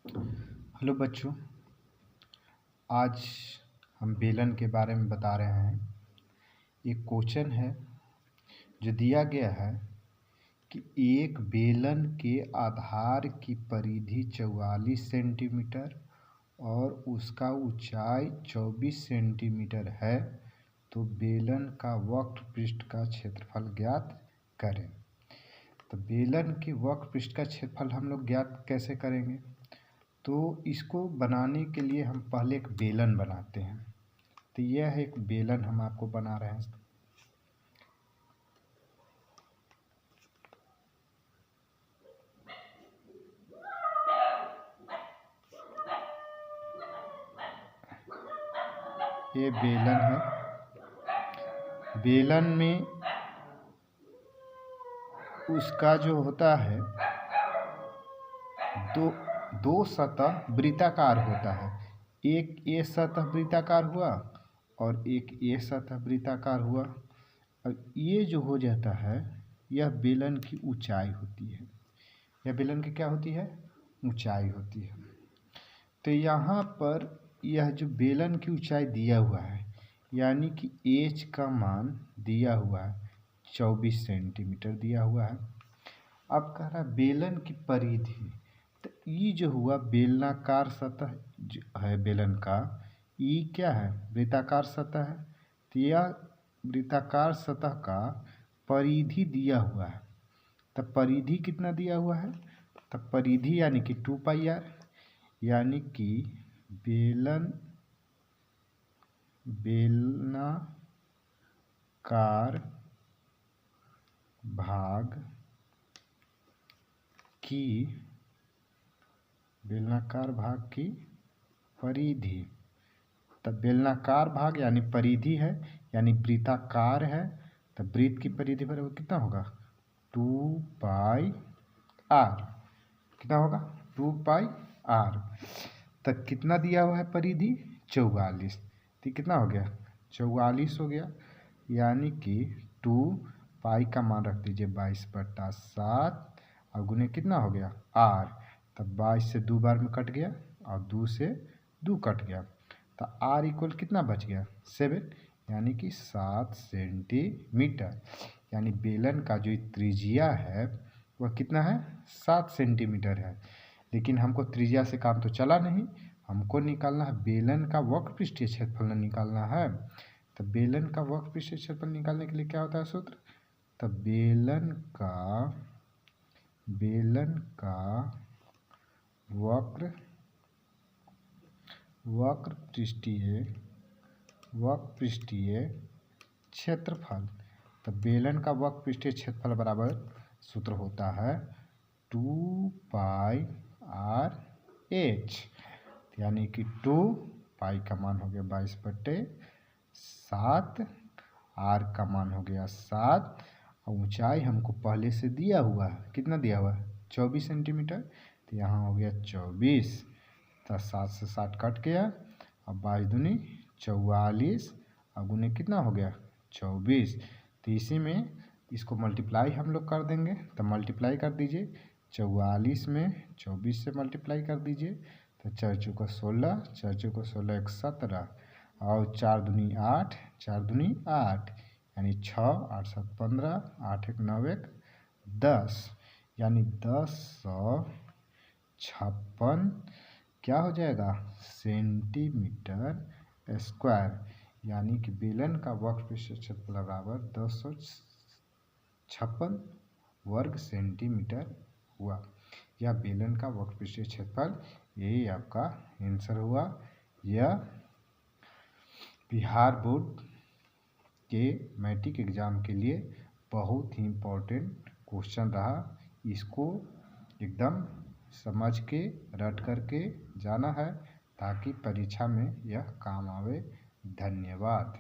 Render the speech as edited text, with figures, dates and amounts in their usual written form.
Hello बच्चों, आज हम बेलन के बारे में बता रहे हैं। एक क्वेश्चन है जो दिया गया है कि एक बेलन के आधार की परिधि 44 सेंटीमीटर और उसका ऊंचाई 24 सेंटीमीटर है, तो बेलन का वक्र पृष्ठ का क्षेत्रफल ज्ञात करें। तो बेलन के वक्र पृष्ठ का क्षेत्रफल हम लोग ज्ञात कैसे करेंगे? तो इसको बनाने के लिए हम पहले एक बेलन बनाते हैं। तो यह एक बेलन हम आपको बना रहे हैं। ये बेलन है। बेलन में उसका जो होता है दो सतह वृत्ताकार होता है। एक ये सतह वृत्ताकार हुआ और एक ये सतह वृत्ताकार हुआ। और ये जो हो जाता है यह बेलन की ऊंचाई होती है। यह बेलन की क्या होती है? ऊंचाई होती है। तो यहाँ पर यह जो बेलन की ऊंचाई दिया हुआ है, यानी कि एच का मान दिया हुआ है 24 सेंटीमीटर दिया हुआ है। अब कह रहा है बेलन की परिधि। तो ये जो हुआ बेलनाकार सतह जो है बेलन का, ये क्या है? वृत्ताकार सतह है। तो यह वृत्ताकार सतह का परिधि दिया हुआ है। तब परिधि कितना दिया हुआ है? तब परिधि यानी कि 2πr, यानी कि बेलनाकार भाग की परिधि। तब बेलनाकार भाग यानी परिधि है, यानी वृत्ताकार है। तब वृत्त की परिधि बराबर कितना होगा? 2πr। कितना होगा? 2πr। तब कितना दिया हुआ है परिधि? 44। तो कितना हो गया? 44 हो गया। यानी कि 2π का मान रख दीजिए 22/7 और गुने कितना हो गया? r। तब 22 से 2 बार में कट गया और 2 से 2 कट गया। तो r इक्वल कितना बच गया? 7, यानी कि 7 सेंटीमीटर। यानी बेलन का जो त्रिज्या है वह कितना है? 7 सेंटीमीटर है। लेकिन हमको त्रिज्या से काम तो चला नहीं, हमको निकालना है बेलन का वक्र पृष्ठीय क्षेत्रफल निकालना है। तो बेलन का वक्र पृष्ठीय क्षेत्रफल निकालने के लिए क्या होता है सूत्र? तो बेलन का वक्र पृष्ठीय क्षेत्रफल। तो बेलन का वक्र पृष्ठीय क्षेत्रफल बराबर सूत्र होता है 2πrh, यानी कि 2π का मान हो गया 22/7, r का मान हो गया 7 और ऊंचाई हमको पहले से दिया हुआ है। कितना दिया हुआ है? 24 सेंटीमीटर। तो यहाँ हो गया 24। तो 7 से 7 कट गया और 22 दूनी 44 और गुने कितना हो गया? 24। तो इसी में इसको मल्टीप्लाई हम लोग कर देंगे। तो मल्टीप्लाई कर दीजिए 44 में 24 से मल्टीप्लाई कर दीजिए। तो 4 चौका 16, 4 चौका 16 1 17 और 4 दूनी 8, 4 दूनी 8, यानी 6, 8 7 15, 8 1 9 1 10, यानी 1056 क्या हो जाएगा? Centimetre square. यानी कि बेलन का वक्र पृष्ठीय क्षेत्रफल बराबर 1056 वर्ग सेंटीमीटर हुआ। यह बेलन का वक्र पृष्ठीय क्षेत्रफल, यही आपका आंसर हुआ। यह बिहार बोर्ड के मैट्रिक एग्ज़ाम के लिए बहुत ही इम्पोर्टेंट क्वेश्चन रहा। इसको एकदम समझ के रट करके जाना है ताकि परीक्षा में यह काम आवे। धन्यवाद।